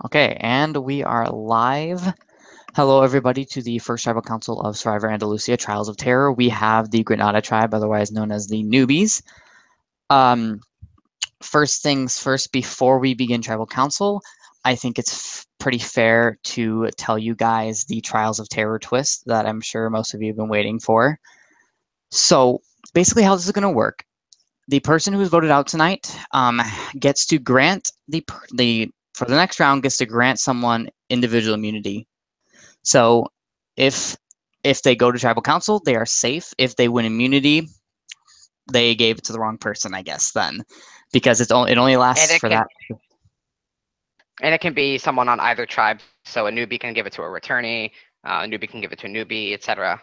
Okay, and we are live. Hello, everybody, to the First Tribal Council of Survivor Andalucia, Trials of Terror. We have the Granada tribe, otherwise known as the newbies. First things first, before we begin Tribal Council, I think it's pretty fair to tell you guys the Trials of Terror twist that I'm sure most of you have been waiting for. So, basically, how this is going to work. The person who's voted out tonight gets to grant for the next round gets to grant someone individual immunity. So if they go to tribal council, they are safe. If they win immunity, they gave it to the wrong person, I guess, then, because it only lasts for that. And it can be someone on either tribe. So a newbie can give it to a returnee, a newbie can give it to a newbie, etc.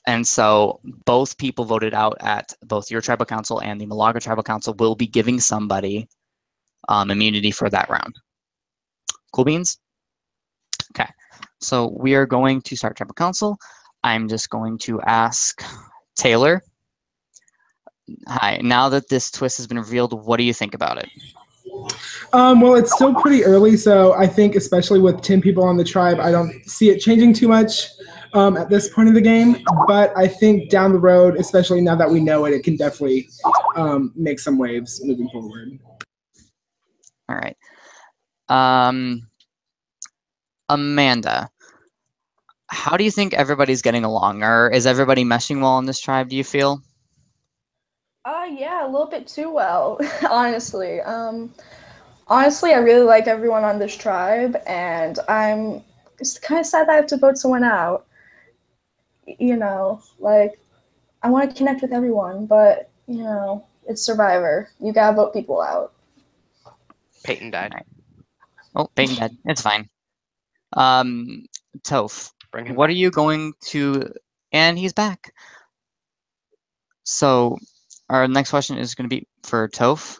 And so both people voted out at both your tribal council and the Malaga tribal council will be giving somebody immunity for that round. Cool beans? Okay, so we are going to start tribal council. I'm just going to ask Taylor. Hi, now that this twist has been revealed, what do you think about it? Well, it's still pretty early, so I think especially with 10 people on the tribe, I don't see it changing too much at this point of the game. But I think down the road, especially now that we know it, it can definitely make some waves moving forward. All right. Amanda, how do you think everybody's getting along? Or is everybody meshing well in this tribe, do you feel? Yeah, a little bit too well, honestly. Honestly, I really like everyone on this tribe, and it's kind of sad that I have to vote someone out. You know, like, I want to connect with everyone, but, you know, it's Survivor. You gotta vote people out. Peyton died. Right. Oh, Peyton died. It's fine. Toph, what are you going to... And he's back. So our next question is going to be for Toph.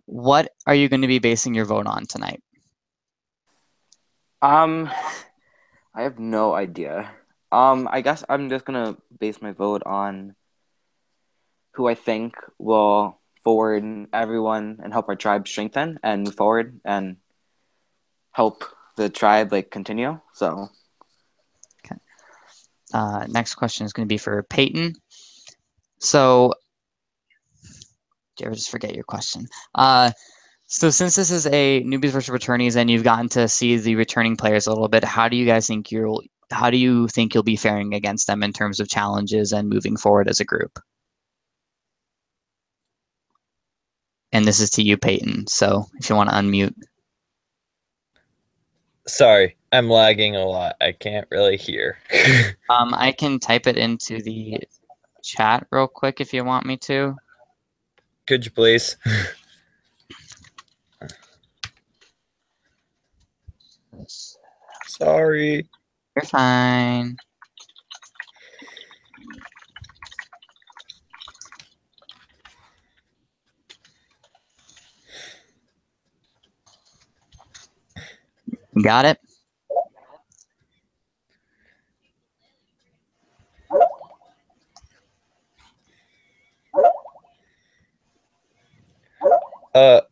What are you going to be basing your vote on tonight? I have no idea. I guess I'm just gonna base my vote on who I think will forward everyone and help our tribe strengthen and move forward and help the tribe continue. So, okay. Next question is going to be for Peyton. So, do you ever just forget your question? So since this is a newbies versus returnees and you've gotten to see the returning players a little bit, how do you think you'll be faring against them in terms of challenges and moving forward as a group? And this is to you, Peyton. So if you want to unmute. Sorry, I'm lagging a lot. I can't really hear. I can type it into the chat real quick if you want me to. Could you please? Sorry. You're fine. Got it?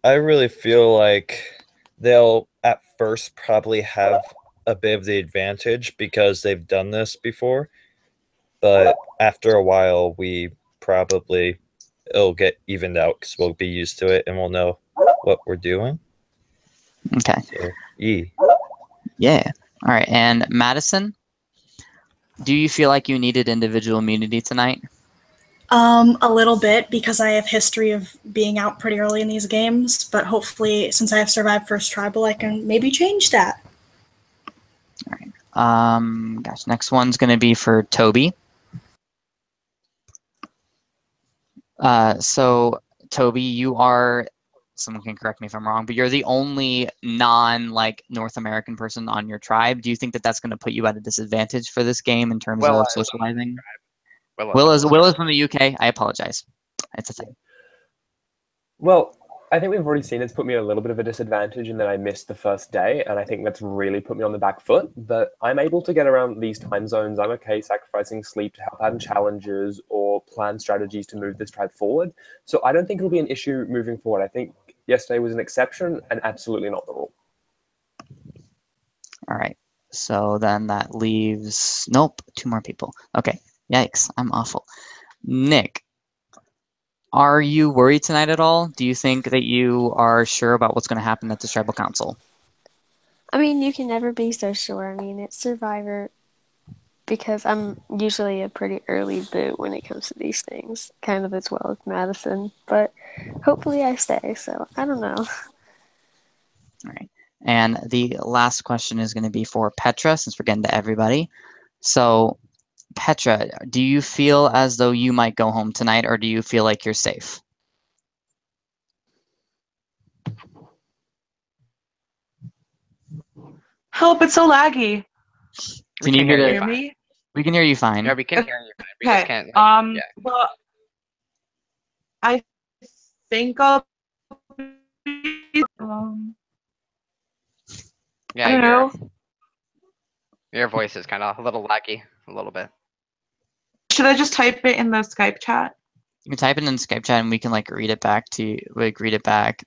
I really feel like they'll at first probably have a bit of the advantage because they've done this before. But after a while, it'll get evened out because we'll be used to it and we'll know what we're doing. Okay. So, yeah. All right. And Madison, do you feel like you needed individual immunity tonight? A little bit, because I have history of being out pretty early in these games, but hopefully, since I have survived First Tribal, I can maybe change that. All right. Gosh, next one's going to be for Toby. So, Toby, you are... Someone can correct me if I'm wrong, but you're the only North American person on your tribe. Do you think that that's going to put you at a disadvantage for this game in terms of socializing? Will is from the UK. I apologize. It's a thing. Well, I think we've already seen it's put me at a little bit of a disadvantage in that I missed the first day, and I think that's really put me on the back foot. But I'm able to get around these time zones. I'm okay sacrificing sleep to help out in challenges or plan strategies to move this tribe forward. So I don't think it'll be an issue moving forward. I think yesterday was an exception and absolutely not the rule. All right. So then that leaves, nope, 2 more people. Okay. Yikes. I'm awful. Nick, are you worried tonight at all? Do you think that you are sure about what's going to happen at the tribal council? I mean, you can never be so sure. I mean, it's Survivor because I'm usually a pretty early boot when it comes to these things, kind of as well as Madison. But hopefully I stay, so I don't know. All right. And the last question is going to be for Petra, since we're getting to everybody. So, Petra, do you feel as though you might go home tonight, or do you feel like you're safe? Help, it's so laggy. Can you Hear hear me? We can hear you fine. Yeah, we can hear you. We Okay. just can't. Yeah. Well, I think I'll be, Yeah, I don't know. Your voice is kind of a little laggy, a little bit. Should I just type it in the Skype chat? You can type it in the Skype chat, and we can like read it back to you. Like read it back.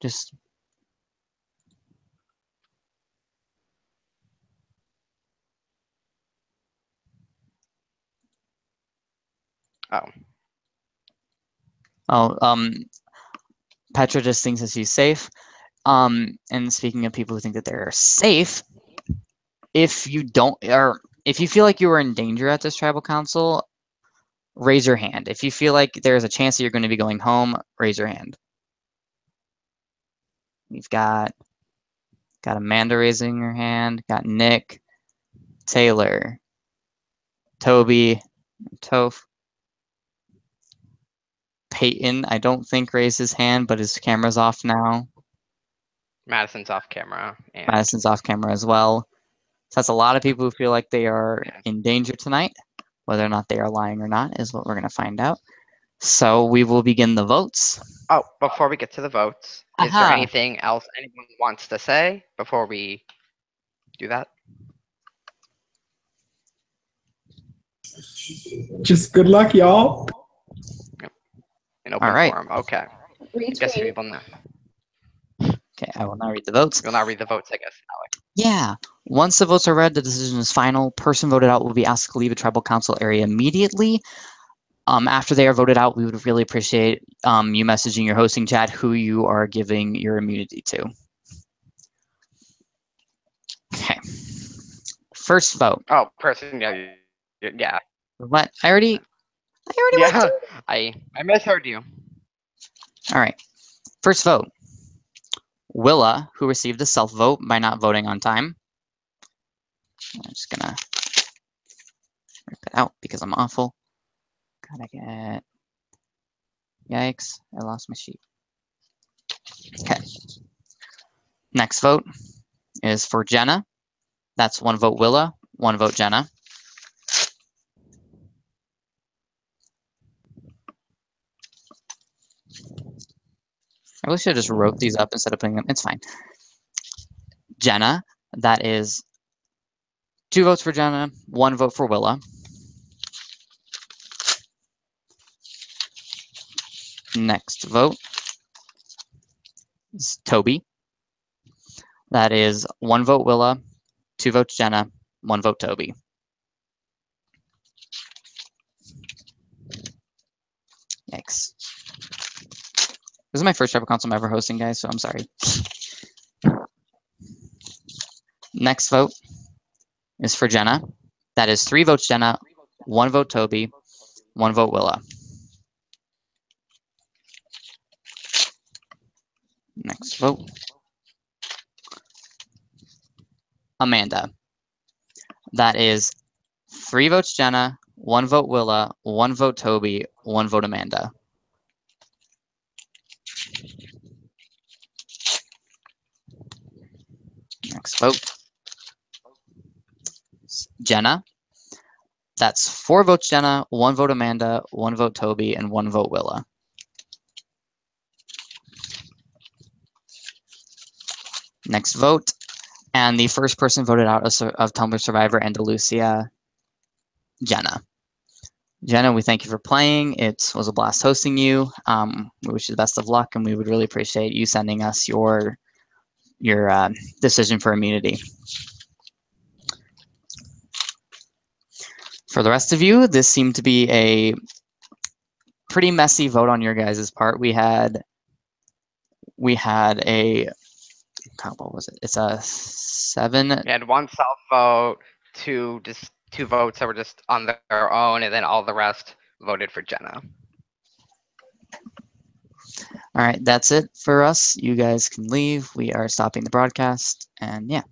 Just Petra just thinks that she's safe. And speaking of people who think that they're safe, if you don't, or if you feel like you are in danger at this tribal council, raise your hand. If you feel like there's a chance that you're going to be going home, raise your hand. We've got Amanda raising her hand, got Nick, Taylor, Toby, Toph. Peyton, I don't think raised his hand, but his camera's off now. Madison's off camera. And Madison's off camera as well. So that's a lot of people who feel like they are in danger tonight. Whether or not they are lying or not is what we're going to find out. So we will begin the votes. Oh, before we get to the votes, is there anything else anyone wants to say before we do that? Just good luck, y'all. An open forum. Okay. I guess people know. Okay, I will now read the votes. You'll now read the votes, I guess, Alec. Yeah. Once the votes are read, the decision is final. Person voted out will be asked to leave a tribal council area immediately. After they are voted out, we would really appreciate you messaging your hosting chat who you are giving your immunity to. Okay. First vote. Oh, person, yeah. What? I already Yeah, went I misheard you. All right. First vote. Willa, who received a self-vote by not voting on time. I'm just gonna rip it out because I'm awful. Gotta get... Yikes, I lost my sheet. Okay. Next vote is for Jenna. That's 1 vote Willa, 1 vote Jenna. I wish I just wrote these up instead of putting them. It's fine. Jenna, that is 2 votes for Jenna, 1 vote for Willa. Next vote is Toby. That is 1 vote Willa, 2 votes Jenna, 1 vote Toby. Yikes. This is my first tribal council I'm ever hosting, guys, so I'm sorry. Next vote is for Jenna. That is 3 votes Jenna, 1 vote Toby, 1 vote Willa. Next vote. Amanda. That is 3 votes Jenna, 1 vote Willa, 1 vote Toby, 1 vote Amanda. Next vote. Jenna. That's 4 votes Jenna, 1 vote Amanda, 1 vote Toby, and 1 vote Willa. Next vote. And the first person voted out of Tumblr Survivor, Andalucia, Jenna. Jenna, we thank you for playing. It was a blast hosting you. We wish you the best of luck, and we would really appreciate you sending us your decision for immunity. For the rest of you, this seemed to be a pretty messy vote on your guys' part. We had a, what was it? It's a 7. We had one self vote, two votes that were just on their own, and then all the rest voted for Jenna. All right, that's it for us. You guys can leave. We are stopping the broadcast, and yeah.